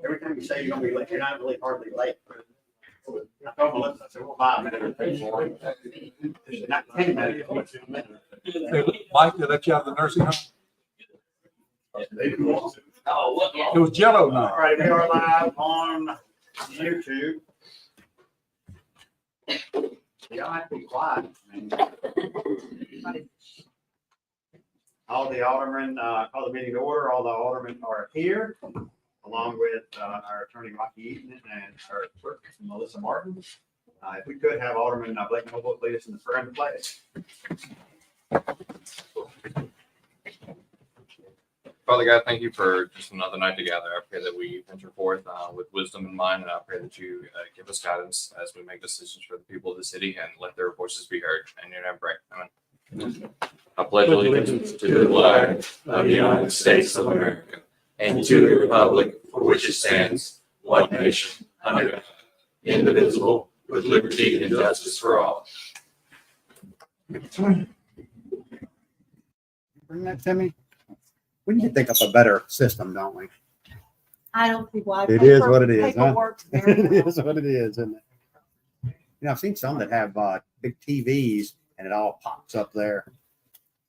every time you say you're gonna be late, you're not really hardly late. I told Melissa, I said, well, 5 minutes. It's not 10 minutes. It's a minute. Mike, did let you out of the nursing home? They didn't want to. It was Jello All night. right, we are live on YouTube. Y'all have to be quiet. I mean, all the aldermen, call the meeting to order. All the aldermen are here, along with our attorney Rocky Eaton and our clerk Melissa Martin. If we could have Alderman Blake Noble lead us in the prayer and the pledge. Father God, thank you for just another night together. I pray that we venture forth with wisdom in mind, and I pray that you give us guidance as we make decisions for the people of the city and let their voices be heard. And your name, pray. Amen. I pledge allegiance to the flag of the United States of America and to the republic for which it stands, one nation, under God, indivisible, with liberty and justice for all. Bring that to me. We need to think up a better system, don't we? I don't see why. It is what it is, huh? Paperwork's very It well. is what it is, isn't it? You know, I've seen some that have big TVs and it all pops up there.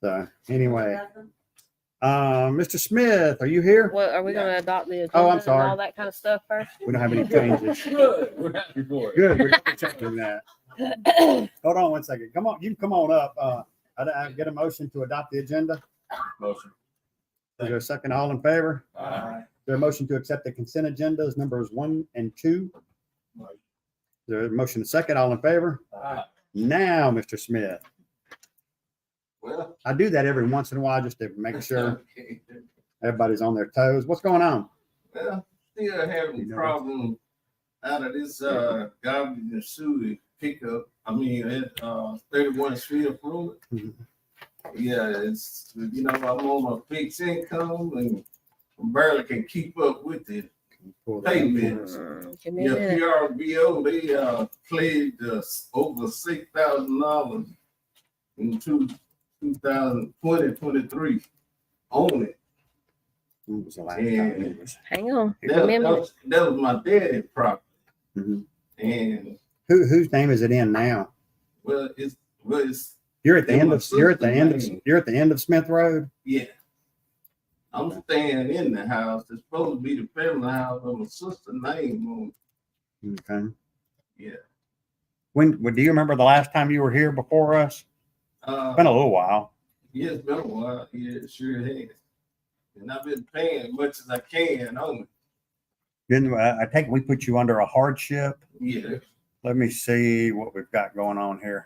So anyway, Mr. Smith, are you here? What, are we gonna adopt the Oh, I'm agenda and sorry. all that kind of stuff first? We don't have any changes. Good, we're happy for it. Good, we're checking that. Hold on one second. Come on, you can come on up. I get a motion to adopt the agenda. Motion. Is there a second? All in favor? Aye. Is there a motion to accept the consent agendas numbers 1 and 2? Is there a motion to second? All in favor? Aye. Now, Mr. Smith, Well, I do that every once in a while just to make sure everybody's on their toes. What's going on? well, still having problem out of this garbage and sewage pickup. I mean, at 31 Field Road. Mhm. Yeah, it's I'm on a fixed income and barely can keep up with it. Payments. Give me a Yeah, minute. PRBO, they pledged us over $6,000 in 2023 on it. When was the last time it was? Hang on. That, Give me a that minute. was, that was my daddy's property. Mhm. And Whose name is it in now? it's You're at the Yeah, end my of you're at the sister's end of name. you're at the end of Smith Road. yeah. I'm staying in the house. It's supposed to be the family house of my sister's name on it. Okay. Yeah. When do you remember the last time you were here before us? It's been a little while. Yeah, it's been a while. Yeah, it sure has. And I've been paying as much as I can on it. Didn't I take we put you under a hardship? Yeah. Let me see what we've got going on here.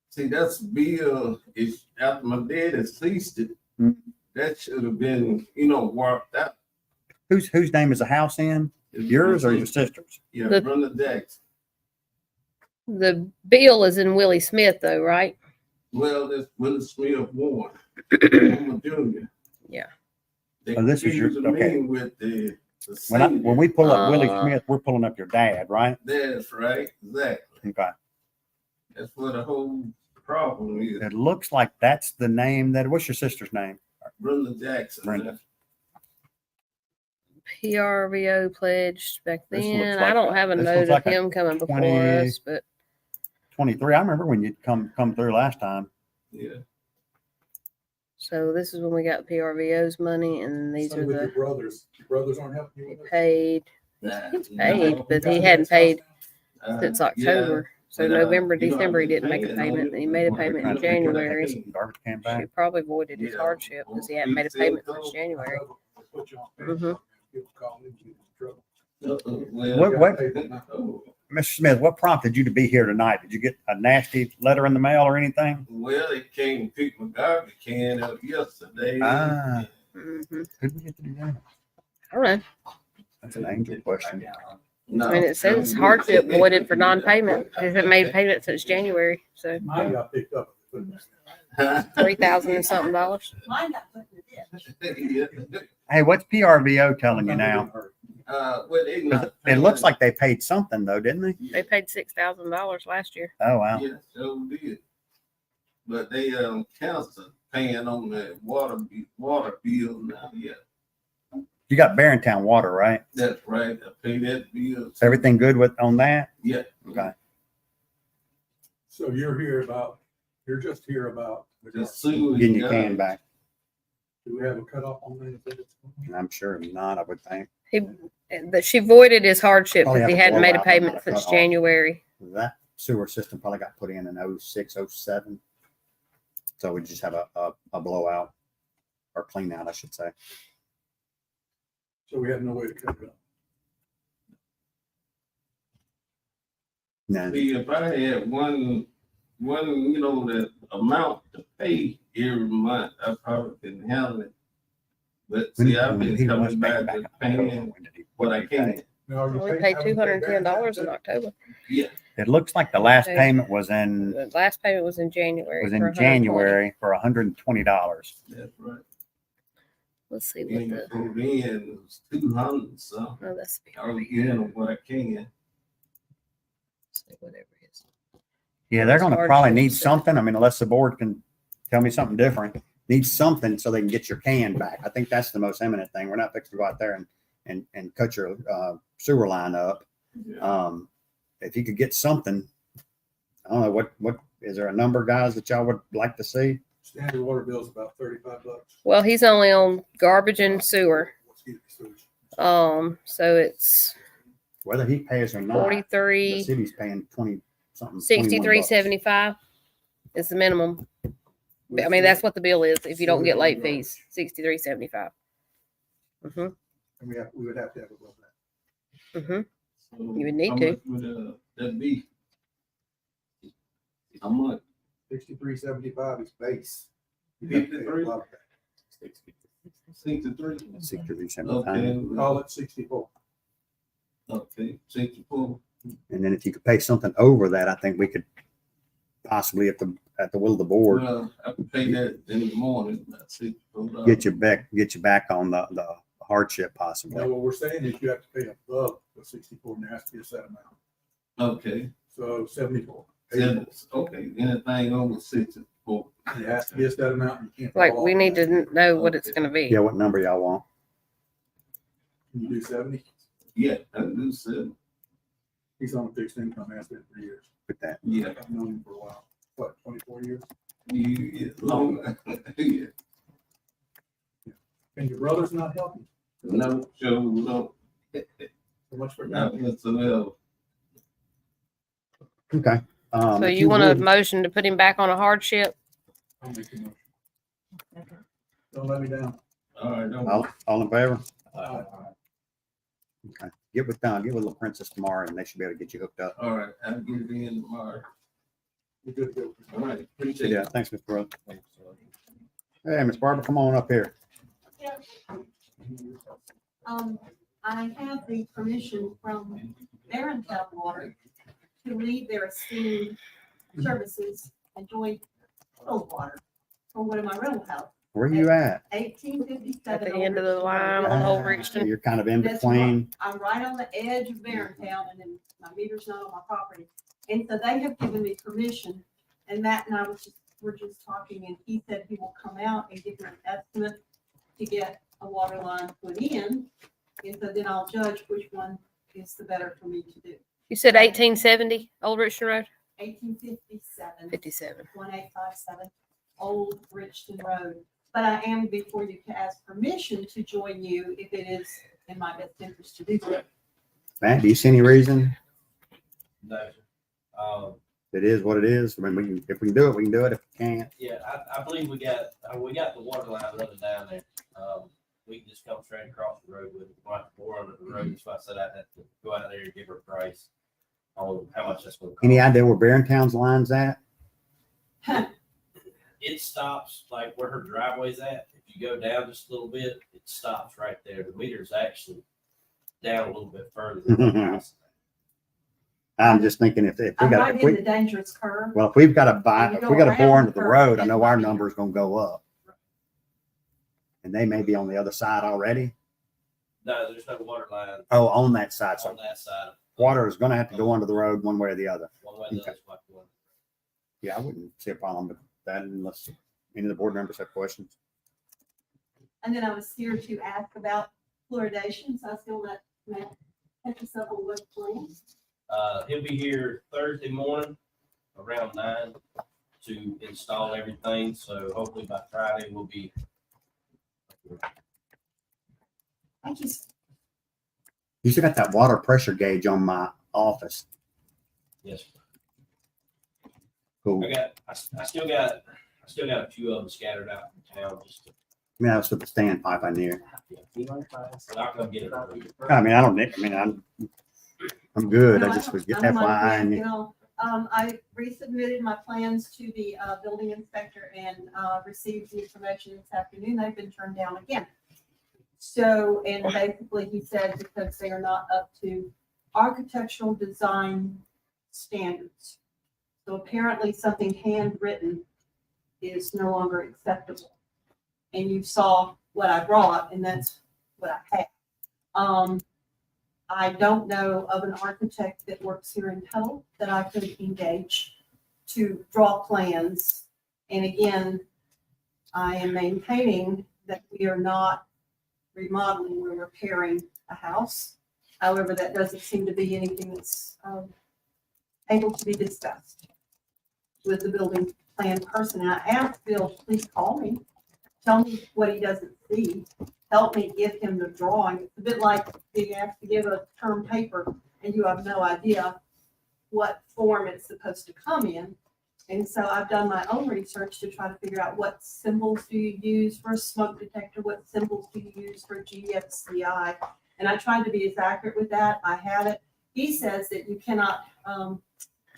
See, that's bill is after my dad had ceased it. Mhm. That should have been, worked out. Whose name is the house in? Yours or your sister's? Yeah, The- Brenda Jackson. The bill is in Willie Smith though, right? Well, that's Willie Smith Warren. I'm a junior. Yeah. They Oh, this is your- confusing me okay. with the When we pull up Willie Uh, Smith, we're pulling up your dad, right? That's right, exactly. Okay. That's what the whole problem is. It looks like that's the name what's your sister's name? Brenda Jackson. Brenda. PRVO pledged back This looks then. like I don't have a this note looks like of a him coming before 20 us, but 23. I remember when you come through last time. Yeah. so this is when we got PRVO's money, and these Same are with your the brothers. Your brothers aren't helping you he with it? paid Nah, He's no. paid, but he hadn't paid since Yeah, October. So but, November, you know, December, he I've been didn't make a paying payment. on And it he made a for payment Trying in to figure out January. this garbage can back. She probably voided his Yeah. hardship because he hadn't made a payment since January. Put you on. Mhm. People call in, you in trouble. What- Oh, Mr. Smith, what prompted you to be here tonight? Did you get a nasty letter in the mail or anything? well, they came and picked my garbage can up yesterday. Ah. Mhm. Who'd we get to do that? I don't know. That's an angel question. No, I mean, it says hardship voided for non-payment. He hasn't made payment since January. So Mine got picked up. $3,000 and something dollars. Mine got put in the ditch. Hey, what's PRVO telling you now? Well, they 'Cause not it looks paying. like they paid something though, didn't they? They paid $6,000 last year. Oh, wow. Yeah, so did. But they canceled paying on the water bill now. Yeah. You got Barrentown Water, right? That's right. I pay that bill. Everything good with on that? Yeah. Okay. So you're just here about. The sewer. Getting your can back. Do we have a cutoff on that? I'm sure not, I would think. She voided his hardship Probably because he have a hadn't made a blowout, but not payment a since cutoff. January. That sewer system probably got put in 06, 07. So we just have a blowout or clean out, I should say. So we have no way to cut it up. No, See, if I had one, that amount to pay every month, I probably couldn't handle it. But see, I've been He was coming paying back to up. paying When did he- what I can. Now, are you We paying- paid having to pay $210 in Barrentown? October. Yeah, It looks like the last Okay. payment was in The last payment was in January. for in $120. January for $120. that's right. Let's see what And the, for then, it was 200, so oh, that's I was getting what I can. let's see, whatever it is. Yeah, they're gonna probably Hardship need stuff. something. I mean, unless the board can tell me something different, need something so they can get your can back. I think that's the most imminent thing. We're not fixing to go out there and cut your sewer line up. Yeah. If you could get something, I don't know, what, is there a number, guys, that y'all would like to see? Standard water bill is about $35. Well, he's only on garbage and sewer. Excuse me, sewage. So it's Whether he pays or not, the 43, city's paying 20 something. 63.75 is the minimum. I mean, that's what the bill is if you don't get late fees, 63.75. Mm-hmm, And we would have to have it above that. mm-hmm. So You would need how to. much would that be? How much? 63.75 is base. You have to pay 53? above that. 63? 63.75. Okay, Call it 64. okay, 64. And then if you could pay something over that, I think we could possibly at the will of the board, Well, I can pay that in the morning, about $64. get you back on the hardship possibly. Now, what we're saying is you have to pay above the 64 and there has to be a set amount. Okay, So 74. okay, anything over 64. It has to be a set amount. You can't. Like, fall we off need that. to know what it's gonna be. Yeah, what number y'all want? Can you do 70? Yeah, I do 7. He's on a fixed income, has been for years. With that. Yeah, I've known him for a while. What, 24 years? you get longer. Yeah, And your brother's not helping no, sure, no, so much for not nothing. whatsoever. Okay. So If you want a would- motion to put him back on a hardship? I'll make a motion. Don't let me down. All right, no. all in favor? Aye. Okay. Get with Little Princess tomorrow and they should be able to get you hooked up. All right, I'll get it in tomorrow. You're good to go. All right, appreciate Yeah, it. thanks, Mr. Brooks. Hey, Miss Barbara, come on up here. I have the permission from Barrentown Water to leave their esteemed services and join cold water for one of my rental houses, Where you at? 1857. At the end of the line on Old Richton. You're kind of in That's between. I'm right on the edge of Barrentown and then my meter's not on my property. And so they have given me permission and Matt and I were just talking and he said he will come out and give me an estimate to get a water line put in. And so then I'll judge which one is the better for me to do. You said 1870 Old Richton Road? 1857, 57. 1857, Old Richton Road. But I am before you to ask permission to join you if it is in my best interest to do so. Matt, do you see any reason? No. It is what it is. I mean, if we can do it, we can do it. If we can't, Yeah, I believe we got the water line running down there. We can just come straight across the road with it. We'll have to bore under the road. So I said I'd have to go out there and give her a price on how much that's going to cost. any idea where Barrentown's line's at? It stops like where her driveway's at. If you go down just a little bit, it stops right there. The meter's actually down a little bit further than the house. I'm just thinking if we I'm got, right if in the we, dangerous curve. well, if we've got to buy, And you if go we got to bore around into the the road, I curve, know our that's number's going to go up. And they may be on the other side already. No, there's no water line Oh, on that side. So on that side. water is going to have to go under the road one way or the other. One way or the other's like one. Yeah, I wouldn't see a problem with that unless any of the board members have questions. And then I was here to ask about fluoridation, so I still let Matt catch us up on what plans. He'll be here Thursday morning around 9 to install everything, so hopefully by Friday we'll be. Thank you. You still got that water pressure gauge on my office. Yes, Cool. I still got a few of them scattered out in town, just to, I mean, I was with the standpipe I near. but I'll come get it. for you. I mean, I don't need, I mean, I'm good. No, I just was I don't mind FYI. plans, you know. I resubmitted my plans to the building inspector and received the information this afternoon. They've been turned down again. So, and basically he said because they are not up to architectural design standards. So apparently something handwritten is no longer acceptable. And you saw what I brought, and that's what I had. I don't know of an architect that works here in Tuttle that I could engage to draw plans. And again, I am maintaining that we are not remodeling, we're repairing a house. However, that doesn't seem to be anything that's able to be discussed with the building plan person. And I asked Bill, please call me, tell me what he doesn't see, help me give him the drawing. It's a bit like being asked to give a term paper and you have no idea what form it's supposed to come in. And so I've done my own research to try to figure out what symbols do you use for a smoke detector, what symbols do you use for GFCI. And I tried to be as accurate with that. I had it. He says that you cannot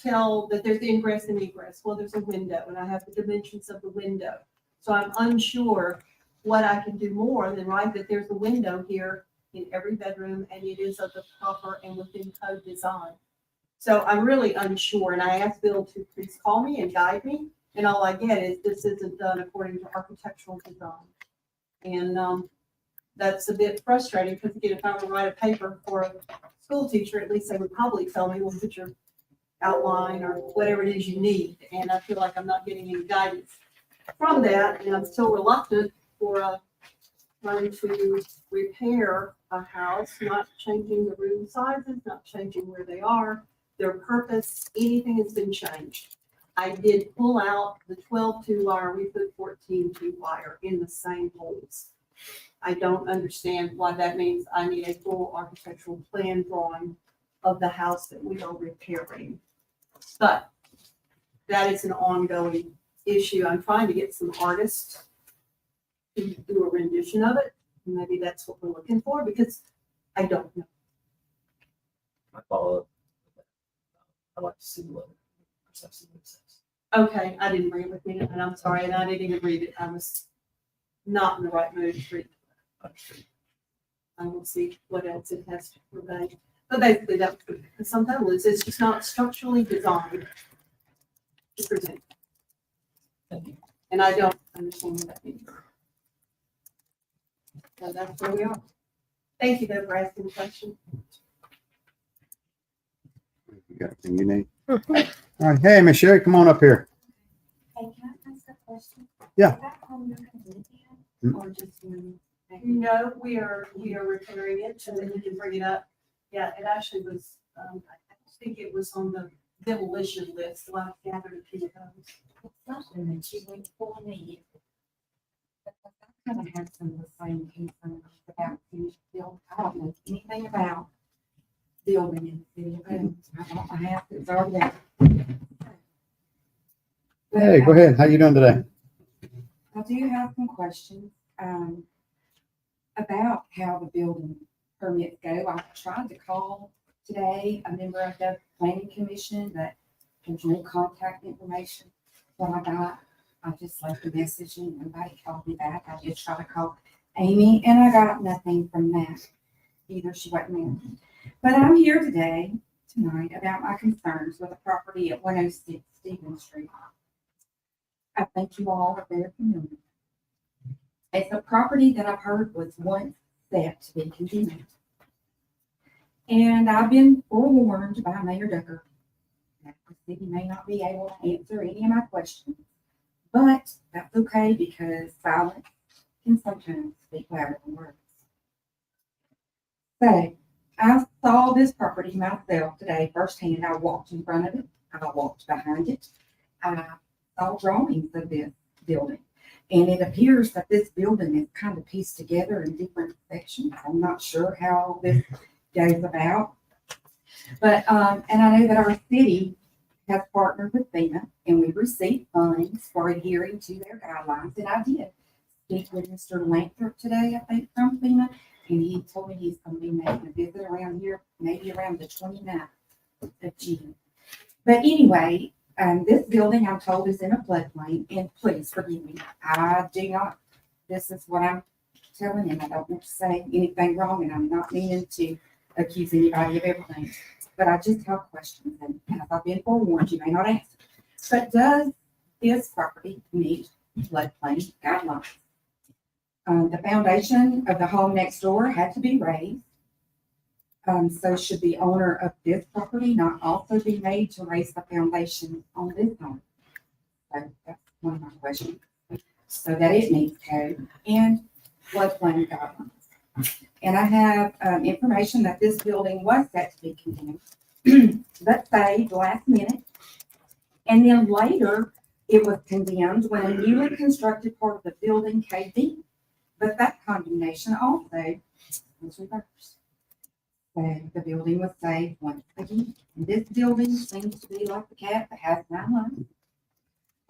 tell that there's ingress and egress. Well, there's a window and I have the dimensions of the window. So I'm unsure what I can do more than write that there's a window here in every bedroom and it is of the proper and within code design. So I'm really unsure, and I asked Bill to please call me and guide me, and all I get is this isn't done according to architectural design. And that's a bit frustrating, because again, if I were to write a paper for a school teacher, at least they would probably tell me, well, put your outline or whatever it is you need, and I feel like I'm not getting any guidance from that, and I'm still reluctant for trying to repair a house, not changing the room sizes, not changing where they are, their purpose, anything has been changed. I did pull out the 12 2-wire, we put 14 2-wire in the same holes. I don't understand why that means I need a full architectural plan drawing of the house that we are repairing. But that is an ongoing issue. I'm trying to get some artists to do a rendition of it. Maybe that's what we're looking for, because I don't know. I follow up. I like to see the letter. Precisely what it says. Okay, I didn't bring it with me, and I'm sorry, and I didn't even read it. I was not in the right mood to read it. Understood. I will see what else it has to provide. But basically, that's the sum total is, it's just not structurally designed to present. Thank you. And I don't understand what that means. So that's where we are. Thank you, though, for asking the question. You got everything you need. All right. Hey, Miss Sherry, come on up here. Hey, can I ask a question? Yeah. Is that home you're gonna live in, or just when? No, we are repairing it, and then you can bring it up. Yeah, it actually was, I think it was on the demolition list, so I gathered a few of those. It's something that you went for me. Because I kind of had some of the same concerns about finished build. I don't know anything about building in the city of Athens. I bought my house, it's already there. Hey, go ahead. How you doing today? I do have some questions, about how the building permits go. I tried to call today a member of the planning commission, but there's no contact information. What I got, I just left a message and nobody called me back. I did try to call Amy and I got nothing from that either. She wasn't there. But I'm here tonight, about my concerns with the property at 106 Stevens Street. I think you all are very familiar. It's a property that I've heard was once set to be condemned. And I've been forewarned by Mayor Ducker that the city may not be able to answer any of my questions, but that's okay because silence can sometimes speak louder than words. So I saw this property myself today firsthand. I walked in front of it. I walked behind it. I saw drawings of this building. And it appears that this building is kind of pieced together in different sections. I'm not sure how this goes about. But, and I know that our city has partnered with FEMA and we received funds for adhering to their guidelines. And I did speak with Mr. Lathrop today, I think, from FEMA. And he told me he's going to be making a visit around here, maybe around the 29th of June. But anyway, this building, I'm told, is in a floodplain, and please forgive me. I do not, this is what I'm telling him. I don't want to say anything wrong, and I'm not meaning to accuse anybody of everything. But I just have questions, and as I've been forewarned, you may not answer. But does this property meet floodplain guidelines? The foundation of the home next door had to be raised. So should the owner of this property not also be made to raise the foundation on this home? So that's one of my questions. So that it meets code and floodplain guidelines. And I have information that this building was set to be condemned, but saved last minute. And then later, it was condemned when a newly constructed part of the building caved in. But that condemnation also was reversed. So the building was saved once again. And this building seems to be like the cat that has 9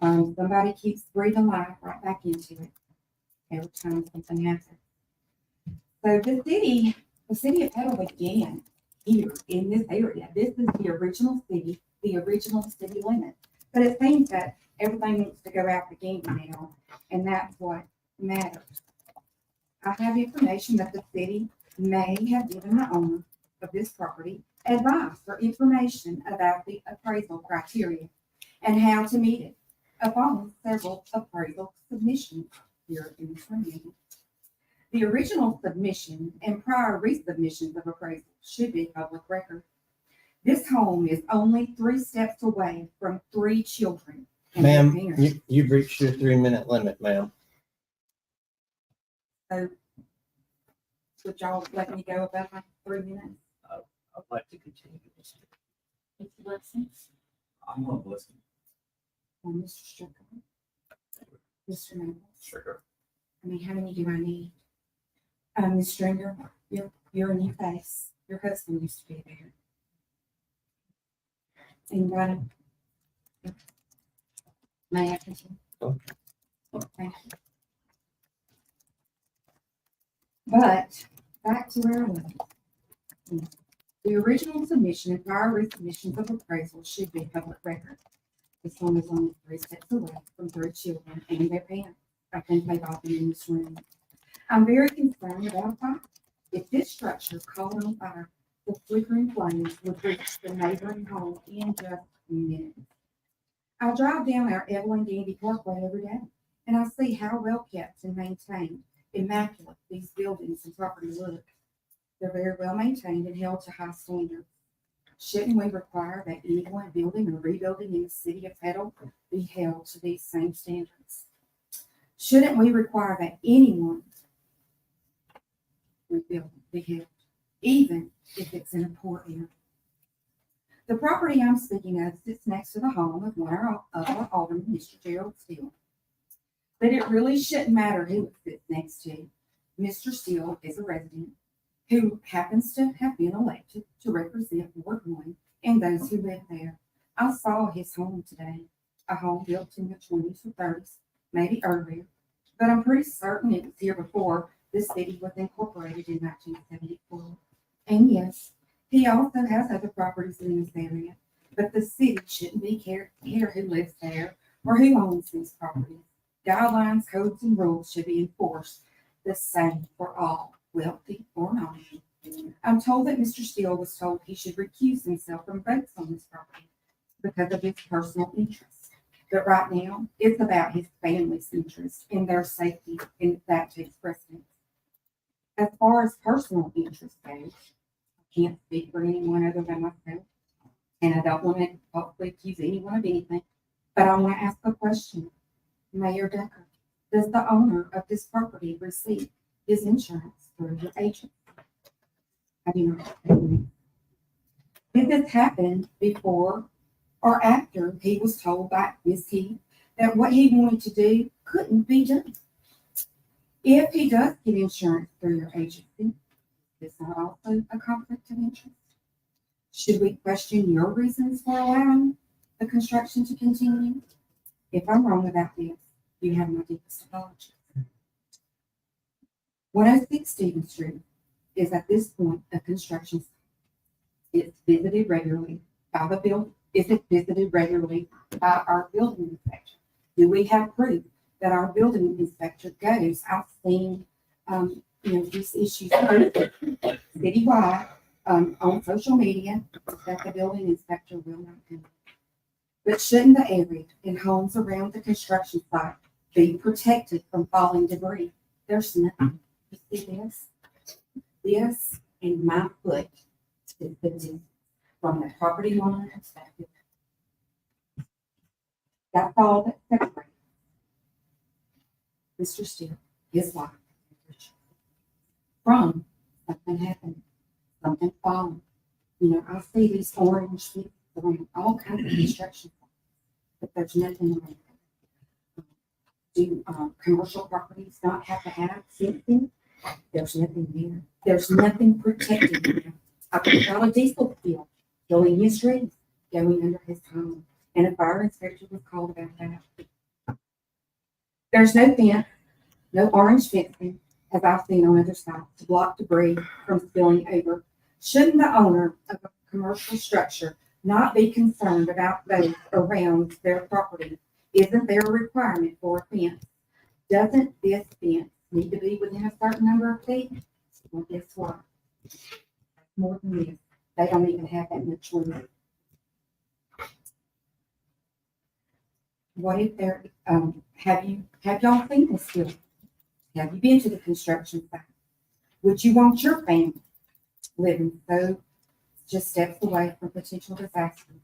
lives. Somebody keeps breathing life right back into it every time something happens. So the city of Petal began here in this area. This is the original city limit. But it seems that everything needs to go out again now, and that's what matters. I have information that the city may have given the owner of this property advice or information about the appraisal criteria and how to meet it upon several appraisal submissions here in Trinity. The original submission and prior resubmissions of appraisal should be public record. This home is only 3 steps away from 3 children. and their Ma'am, parents. you've reached your 3-minute limit, ma'am. So would y'all let me go about my 3 minutes? I'd like to continue this. Mr. Wilson I'm gonna listen. or Mr. Strickland? Mr. Noble? Sure. I mean, how many do I need? Ms. Stringer, you're a new face. Your husband used to be there. Anybody? May I continue? Thank you. But back to where I was. The original submission and prior resubmissions of appraisal should be public record. This home is only 3 steps away from 3 children and their parents. I think they've all been in this room. I'm very concerned about a fire. If this structure caught on fire, the flickering flames would reach the neighboring home in just minutes. I drive down our Evelyn Gandy Parkway every day, and I see how well kept and maintained, immaculate these buildings and property look. They're very well maintained and held to high standards. Shouldn't we require that anyone building or rebuilding in the city of Petal be held to these same standards? Shouldn't we require that anyone rebuilding be held, even if it's in a poor area? The property I'm speaking of sits next to the home of one of our aldermen, Mr. Gerald Steele. But it really shouldn't matter who it sits next to. Mr. Steele is a resident who happens to have been elected to represent Ward 1 and those who live there. I saw his home today, a home built in the 20s or 30s, maybe earlier, but I'm pretty certain it was here before the city was incorporated in 1974. And yes, he also has other properties in this area, but the city shouldn't be care who lives there or who owns these properties. Guidelines, codes, and rules should be enforced the same for all, wealthy or not. I'm told that Mr. Steele was told he should recuse himself from votes on this property because of his personal interests. But right now, it's about his family's interest and their safety, and that takes precedence. As far as personal interest goes, I can't speak for anyone other than myself, and I don't want to hopefully accuse anyone of anything, but I want to ask a question. Mayor Decker, does the owner of this property receive his insurance through your agent? I do not. Did this happen before or after he was told by Ms. Heath that what he wanted to do couldn't be done? If he does get insurance through your agency, is that also a conflict of interest? Should we question your reasons for allowing the construction to continue? If I'm wrong about this, you have my deepest apologies. 106 Stevens Street is at this point a construction site. It's visited regularly by the building. Is it visited regularly by our building inspector? Do we have proof that our building inspector goes? I've seen, these issues posted citywide, on social media that the building inspector will not do. But shouldn't the area and homes around the construction site be protected from falling debris? There's nothing. You see this? This and my foot is the distance from the property line perspective. That's all that separates Mr. Steele, his wife, from something happening, something falling. I see these orange things around all kinds of construction sites, but there's nothing around it. Do commercial properties not have to have fencing? There's nothing there. There's nothing protecting him. I've got a diesel field going his streets, going under his home, and a fire inspector was called about that. There's no fence, no orange fencing, as I've seen on other sites, to block debris from spilling over. Shouldn't the owner of a commercial structure not be concerned about those around their property? Isn't there a requirement for a fence? Doesn't this fence need to be within a certain number of feet? Well, guess what? More than this. They don't even have that much room. What if they're, have y'all seen this field? Have you been to the construction site? Would you want your family living so just steps away from potential disaster?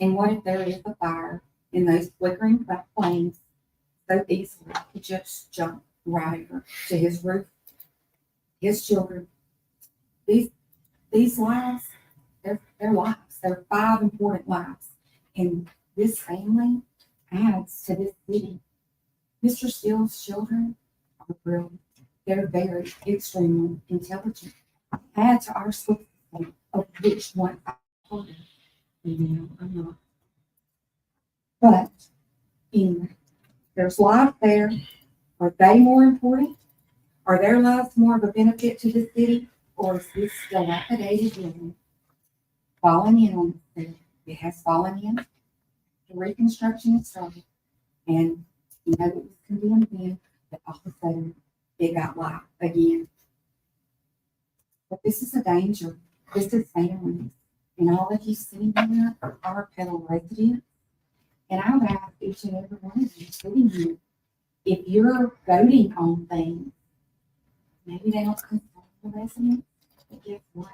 And what if there is a fire and those flickering flames so easily could just jump right over to his roof, his children? These lives, they're lives. They're 5 important lives. And this family adds to this city. Mr. Steele's children are brilliant. They're very extremely intelligent. Add to our school system, of which one I told you. I'm not. But anyway, there's life there. Are they more important? Are their lives more of a benefit to the city? Or is this dilapidated building falling in on the city? It has fallen in. The reconstruction is started. And it was condemned then, but all of a sudden it got live again. But this is a danger. This is families. And all of you sitting here are fellow residents. And I would ask each and every one of you sitting here, if you're voting on things, maybe they don't concern the residents, but guess what?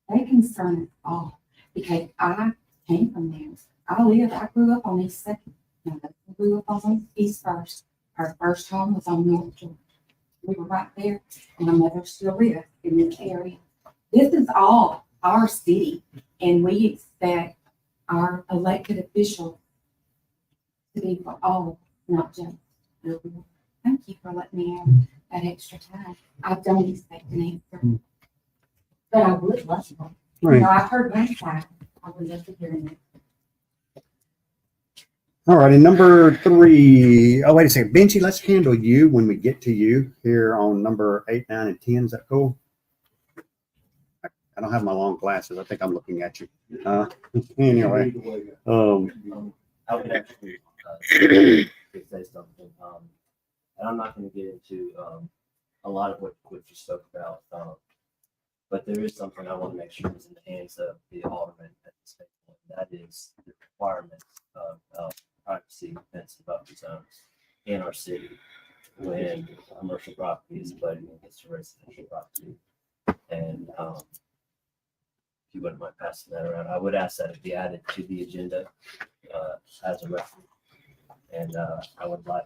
They concern us all. Because I came from there. I grew up on East Second. My husband grew up on East First. Our first home was on North Georgia. We were right there, and my mother still lives in this area. This is all our city, and we expect our elected officials to be for all, not just the. Thank you for letting me have that extra time. I don't expect an answer, but I would love one. Right. I've heard one side. I would love to hear it. All righty, number 3. Oh, wait a second. Benji, let's handle you when we get to you here on number 8, 9, and 10. Is that cool? I don't have my long glasses. I think I'm looking at you. Anyway. I would actually say something. And I'm not going to get into a lot of what you spoke about. But there is something I want to make sure is in the hands of the alderman at this point. That is the requirements of privacy fence and buffer zones in our city when commercial property is abutting against a residential property. And if you wouldn't mind passing that around, I would ask that it be added to the agenda as a reference. And I would like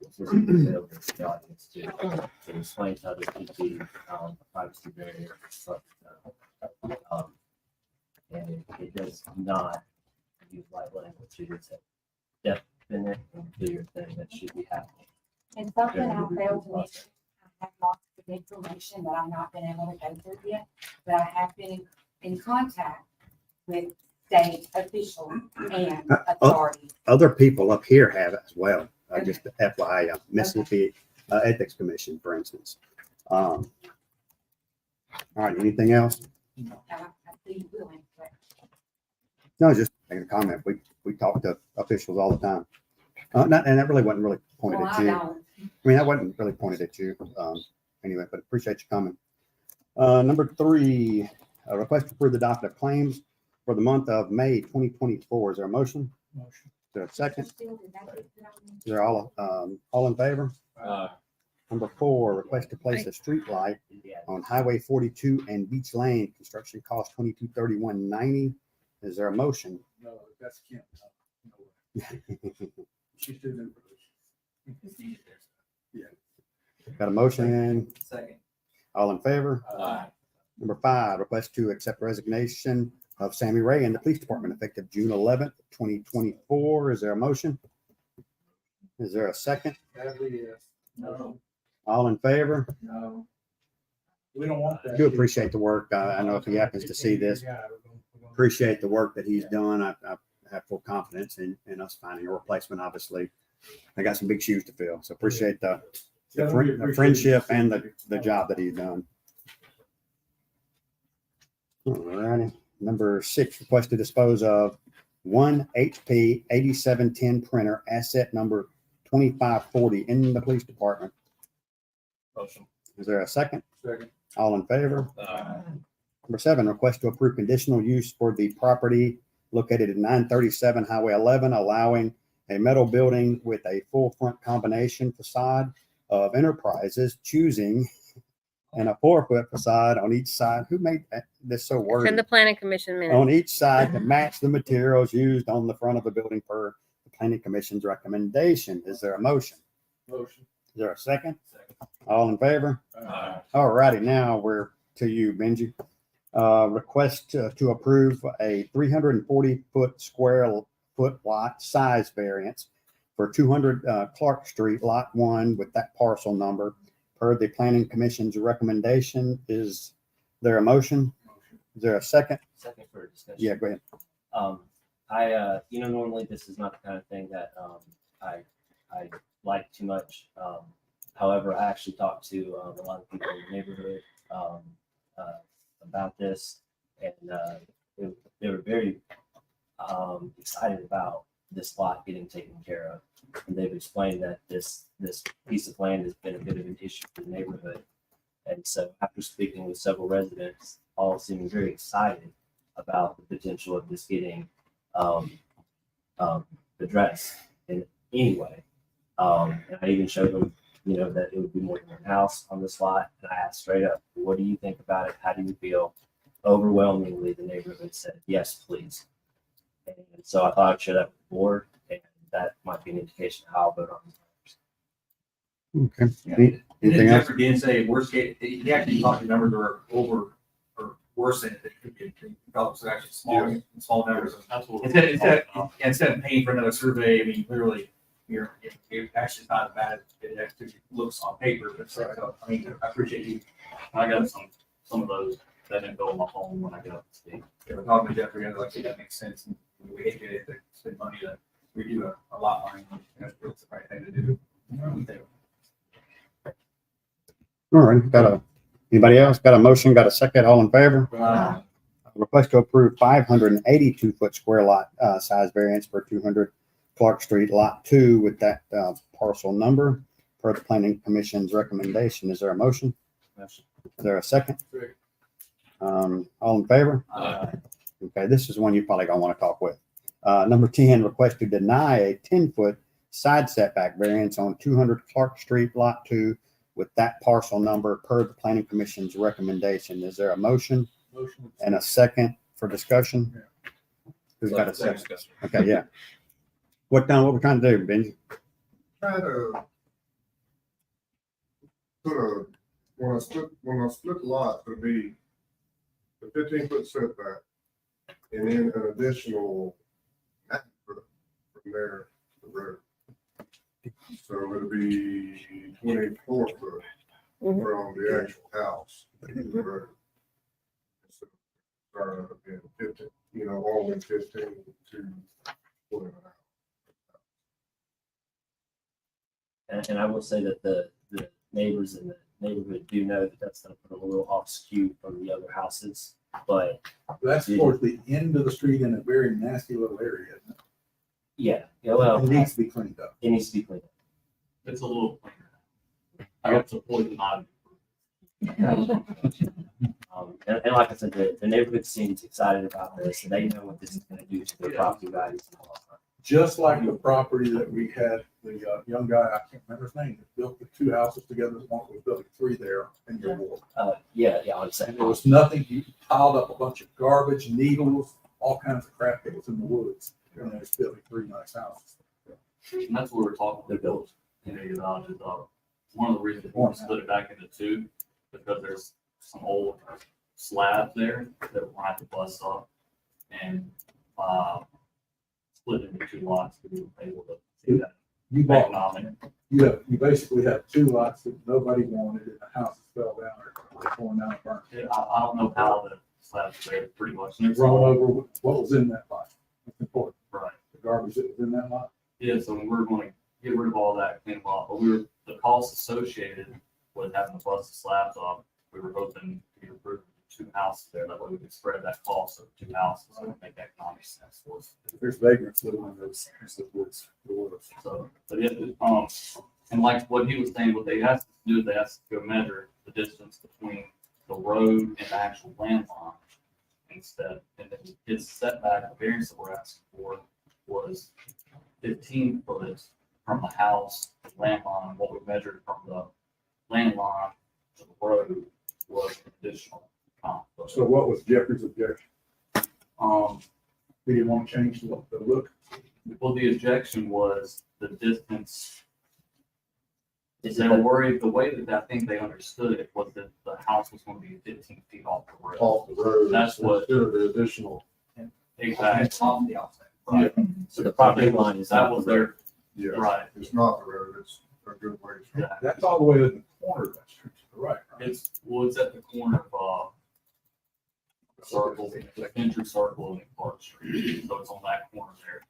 This is available to the audience to explain how this could be a privacy barrier. But, and it does not use light language. It is a definite and clear thing that should be happening. And something I failed to mention, I have lots of information that I've not been able to go through yet, but I have been in contact with state officials and authorities. Other people up here have it as well. Just FYI, Mississippi Ethics Commission, for instance. All right, anything else? I'd be willing, but No, just making a comment. We talk to officials all the time. And that really wasn't really pointed well, at I you. don't. I mean, that wasn't really pointed at you. Anyway, but appreciate you coming. Number 3, a request to approve the docket of claims for the month of May 2024. Is there a motion? Motion. Is there a second? Still, did that get put on? Is there all in favor? Number 4, request to place a street light Yeah. on Highway 42 and Beach Lane. Construction cost $2231.90. Is there a motion? No, that's Kim. No. She's too new for this. Got a motion? Second. All in favor? Number 5, request to accept resignation of Sammy Ray in the police department effective June 11th, 2024. Is there a motion? Is there a second? Sadly, yes. No, All in favor? no. We don't want that. Do appreciate the work. I know if he happens to see this, Yeah, we're gonna- appreciate the work that he's done. I have full confidence in us finding a replacement. Obviously, I got some big shoes to fill, so appreciate the friendship and the job that he's done. All righty. Number 6, request to dispose of one HP 8710 printer, asset number 2540 in the police department. Motion. Is there a second? Second. All in favor? Number 7, request to approve conditional use for the property located at 937 Highway 11, allowing a metal building with a full front combination facade of Enterprises, choosing and a 4-foot facade on each side. Who made this so It's wordy? in the planning commission minutes. On each side to match the materials used on the front of the building per the planning commission's recommendation. Is there a motion? Motion. Is there a second? Second. All in favor? All righty, now we're to you, Benji. Request to approve a 340-foot square foot lot size variance for 200 Clark Street, Lot 1, with that parcel number per the planning commission's recommendation. Is there a motion? Is there a second? Second for discussion. Yeah, go ahead. Normally this is not the kind of thing that, I like too much. However, I actually talked to, a lot of people in the neighborhood, about this, and, they were very, excited about this lot getting taken care of. And they've explained that this piece of land has been a bit of an issue for the neighborhood. And so after speaking with several residents, all seeming very excited about the potential of this getting addressed in any way. And I even showed them, that it would be more than one house on this lot. And I asked straight up, what do you think about it? How do you feel? Overwhelmingly, the neighborhood said, yes, please. And so I thought I'd share that with the board, and that might be an indication of how I'll vote on this. Okay. Anything else? Jeffrey didn't say worst case, he actually thought the numbers were over or worse than it could be. He felt it was actually small numbers. Absolutely. Instead of paying for another survey, I mean, literally, it actually is not as bad as it actually looks on paper, but so, I mean, I appreciate you. I got some of those that didn't go on my phone when I got up to speed. We're talking to Jeffrey, and like, that makes sense. And we hate to spend money to redo a lot line. That's the right thing to do. All right. Anybody else? Got a motion? Got a second? All in favor? Request to approve 582-foot square lot size variance for 200 Clark Street, Lot 2, with that parcel number per the planning commission's recommendation. Is there a motion? Motion. Is there a second? All in favor? Okay, this is one you probably gonna want to talk with. Number 10, request to deny a 10-foot side setback variance on 200 Clark Street, Lot 2, with that parcel number per the planning commission's recommendation. Is there a motion Motion. and a second for discussion? Who's got a second? Okay, yeah. What we're trying to do, Benji? Try to when I split the lot, it'll be the 15-foot setback and then an additional 9 foot from there to the road. So it'll be 24 foot Mhm. from the actual house to the road. So, again, 15, only 15 to 20 an hour. And I will say that the neighbors in the neighborhood do know that that's gonna put a little off skew from the other houses, but That's towards the end of the street in a very nasty little area. Isn't it? yeah, well, It needs to be cleaned up. it needs to be cleaned up. It's a little cleaner. I don't support the not. And like I said, the neighborhood seems excited about this, and they know what this is gonna do to their property values. in the long run. Just like the property that we had, the young guy, I can't remember his name, that built the 2 houses together, one was building 3 there in your ward. Yeah, on And second. there was nothing, he piled up a bunch of garbage, needles, all kinds of crap that was in the woods. And they was building 3 nice houses. And that's what we're talking They're built. about, is, one of the reasons we split it back into 2, because there's some old slabs there that we'll have to bust up and, split into 2 lots to be able to see that You bought, economic. you basically have 2 lots that nobody wanted, and the houses fell down or torn down and burnt. I don't know how the slabs are there, pretty much. And And it's roll all- over what was in that lot. That's important. Right. The garbage that was in that lot. Yeah, so we're going to get rid of all that, clean them up, but the costs associated with having to bust the slabs off, we were hoping to get approved 2 houses there, that way we could spread that cost of 2 houses, so it would make economic sense for us. There's vagrants living in those woods. So, but and like what he was saying, what they asked us to do, is they asked us to go measure the distance between the road and the actual land line instead. And then his setback, the variance that we're asking for was 15 foot from the house, to the land line. What we measured from the land line to the road was an additional. So what was Jeffrey's objection? Um, He didn't want to change the look. well, the objection was the distance. Is They it were the- worried, the way that I think they understood it was that the house was going to be 15 feet off the road. Off the road. That's what- Instead of the additional, Exactly. Off the outside. Right. So the property line is That not was the road. their, yeah, right. it's not the road, it's a good ways. from- Yeah. That's all the way to the corner of that street to the right. right? It's at the corner of, Circle, the Entry Circle and Clark Street, so it's on that corner there.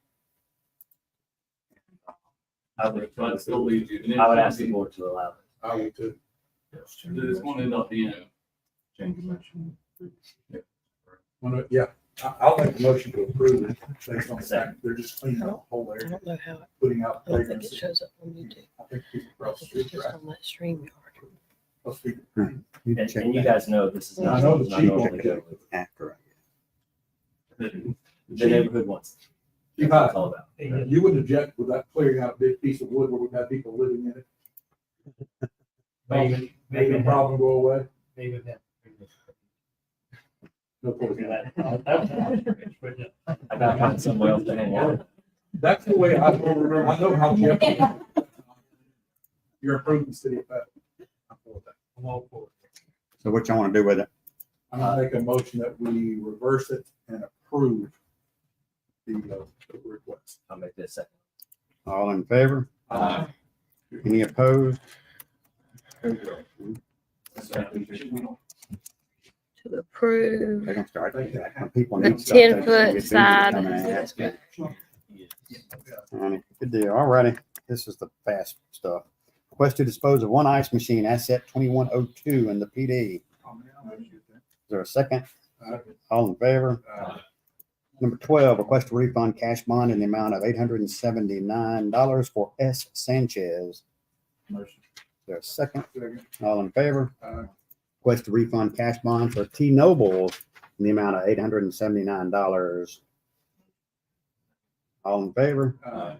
I would, But it still leaves you. and it's I would gonna ask the be- board to allow it. I would too. It's going to end up being, Change dimension. Yeah, I'll make a motion to approve it based on the fact they're just cleaning up the whole I area, don't know how, putting out I don't think vagrants. it shows up on YouTube. I think people across the I think street it's are just on that stream yard. Let's see. You And, check and you that guys know this is not. I know the not chief normally will done with. after. The neighborhood wants. it. Chief, That's all about. You wouldn't object with that clearing out a big piece of wood where we've had people living in it? Maybe, Make the problem go away? maybe that. No point. I gotta find somewhere else to hang out. That's the way I remember. I know how Jeff. You're improving the city of Pat. I'm for that. I'm all for it. So what y'all want to do with it? I'm gonna make a motion that we reverse it and approve the request. I'll make this second. All in favor? Any opposed? To approve. They're gonna start, when people The need stuff. they just 10-foot get busy side. coming and asking. Alrighty, good deal. Alrighty, this is the fast stuff. Request to dispose of one ice machine, asset 2102 in the PD. Is there a second? All in favor? Number 12, request to refund cash bond in the amount of $879 for S. Sanchez. Motion. Is there a second? Second. All in favor? Aye. Request to refund cash bond for T Noble in the amount of $879. All in favor? Aye.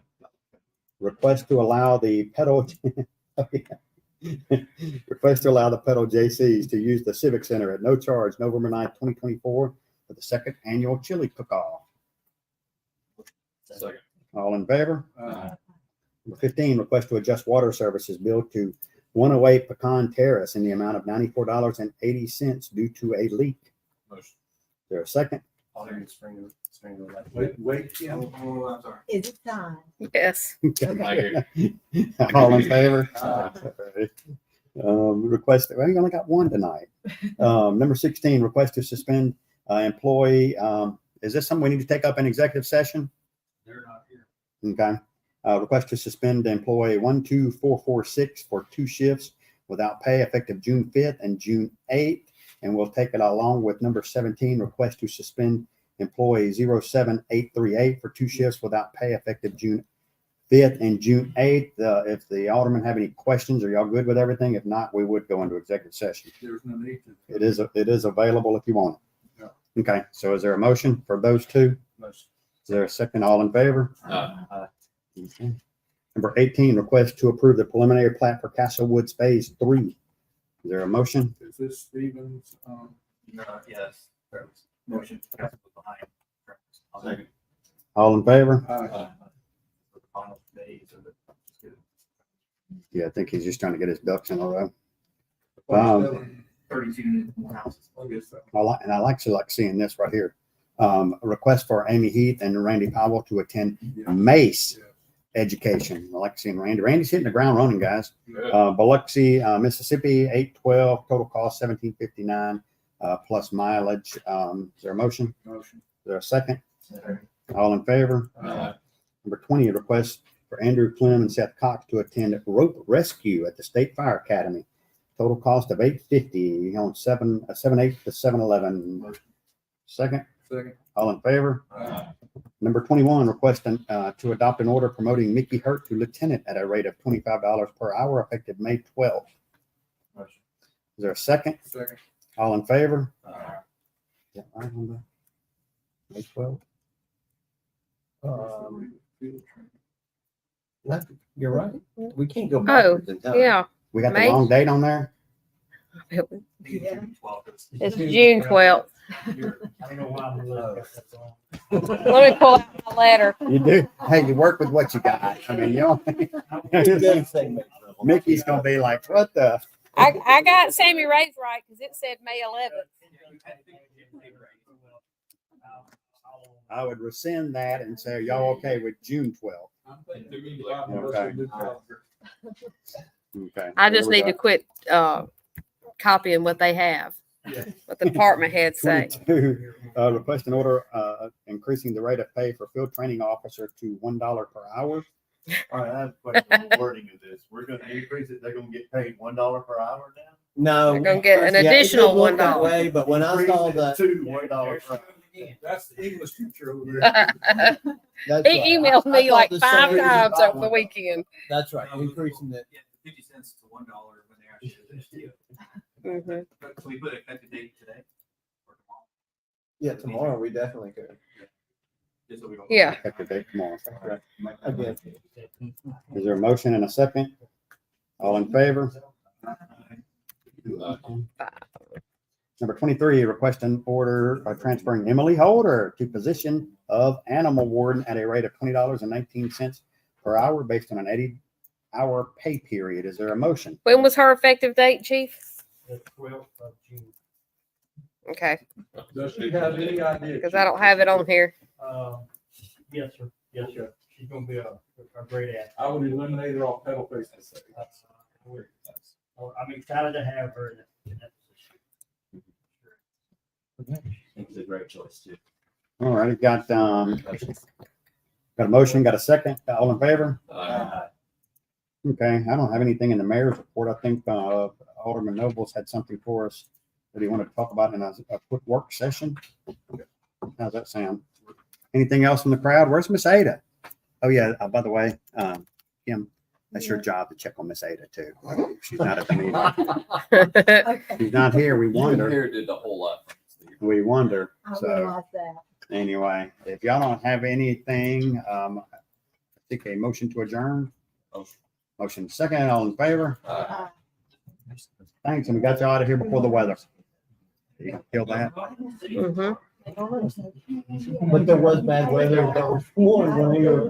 Request to allow the pedal. Request to allow the pedal JCs to use the Civic Center at no charge November 9th, 2024 for the second annual chili cook-off. All in favor? Aye. Number 15, request to adjust water services bill to 108 Pecan Terrace in the amount of $94.80 due to a leak. Motion. Is there a second? Wait, yeah. I'm sorry. Is it time? Yes. All in favor? Request, well, you only got one tonight. Number 16, request to suspend employee. Is this something we need to take up in executive session? They're not here. Okay. Request to suspend employee 12446 for 2 shifts without pay effective June 5th and June 8th. And we'll take it along with number 17, request to suspend employee 07838 for 2 shifts without pay effective June 5th and June 8th. If the aldermen have any questions, are y'all good with everything? If not, we would go into executive session. There's no need to. It is available if you want it. Yeah. Okay, so is there a motion for those 2? Motion. Is there a second? All in favor? Okay. Number 18, request to approve the preliminary plat for Castle Woods Phase 3. Is there a motion? Is this Stevens? Yes. Motion. Behind. Second. All in favor? Aye. For the final phase of it. Yeah, I think he's just trying to get his ducks in a row. 32 houses. I guess so. I like seeing this right here. A request for Amy Heath and Randy Powell to attend Yeah. MACE Yeah. education. I like seeing Randy. Randy's hitting the ground running, guys. Good. Biloxi, Mississippi, 812, total cost $17.59 plus mileage. Is there a motion? Motion. Is there a second? All in favor? Number 20, a request for Andrew Clem and Seth Cox to attend rope rescue at the State Fire Academy. Total cost of $850 on 7/8 to 7/11. Second, Second. all in favor? Number 21, requesting to adopt an order promoting Mickey Hurt to lieutenant at a rate of $25 per hour effective May 12th. Motion. Is there a second? Second. All in favor? Is that right on the May 12th? You're right. We can't go Oh, backwards in time. yeah. We got the May? wrong date on there? Yeah. It's June 12th. I don't know why I'm looking at that song. Let me pull out my letter. You do? Hey, you work with what you got. I mean, you know. Mickey's gonna be like, what the? I got Sammy Ray's right because it said May 11th. I would rescind that and say, are y'all okay with June 12th? I'm thinking Bob Okay. Russell did that. Okay. I just There we need to quit copying what they have, Yeah. what the department heads say. 22, request an order increasing the rate of pay for field training officer to $1 per hour. All right, I have a question on the wording of this. We're gonna increase it, they're gonna get paid $1 per hour now? No. They're gonna get an yeah, it did additional look that $1. way, but when I saw Increase it that, to $1 per hour. That's the English teacher over there. that's He right. emailed I me thought like the 5 same- times over the weekend. That's right, increasing it. 50 cents to $1 when they actually did it. Mhm. But can we put an effective date today? Or tomorrow? Yeah, tomorrow we definitely could. Just so we don't. Yeah. Effective date tomorrow. Again. Is there a motion and a second? All in favor? Number 23, request an order transferring Emily Holder to position of animal warden at a rate of $20.19 per hour based on an 80-hour pay period. Is there a motion? When was her effective date, Chief? The 12th of June. Okay, Does she have any idea? because I don't have it on here. Yes, sir. Yes, sir. She's gonna be a great asset. I would eliminate her off pedal face. I'm excited to have her in that position. It's a great choice too. All right, got a motion, got a second. All in favor? Okay, I don't have anything in the mayor's report. I think Alderman Nobles had something for us that he wanted to talk about in a quick work session. How's that sound? Anything else from the crowd? Where's Miss Ada? Oh, yeah, by the way, Kim, that's your job to check on Miss Ada too. She's not at the meeting. She's not here. We wonder. Inherited a whole lot. We wonder. I So realize that. anyway, if y'all don't have anything, I think a motion to adjourn. Motion second, all in favor? Thanks, and we got you out of here before the weather. You gonna kill that? Mhm. But there was bad weather, there was one when we were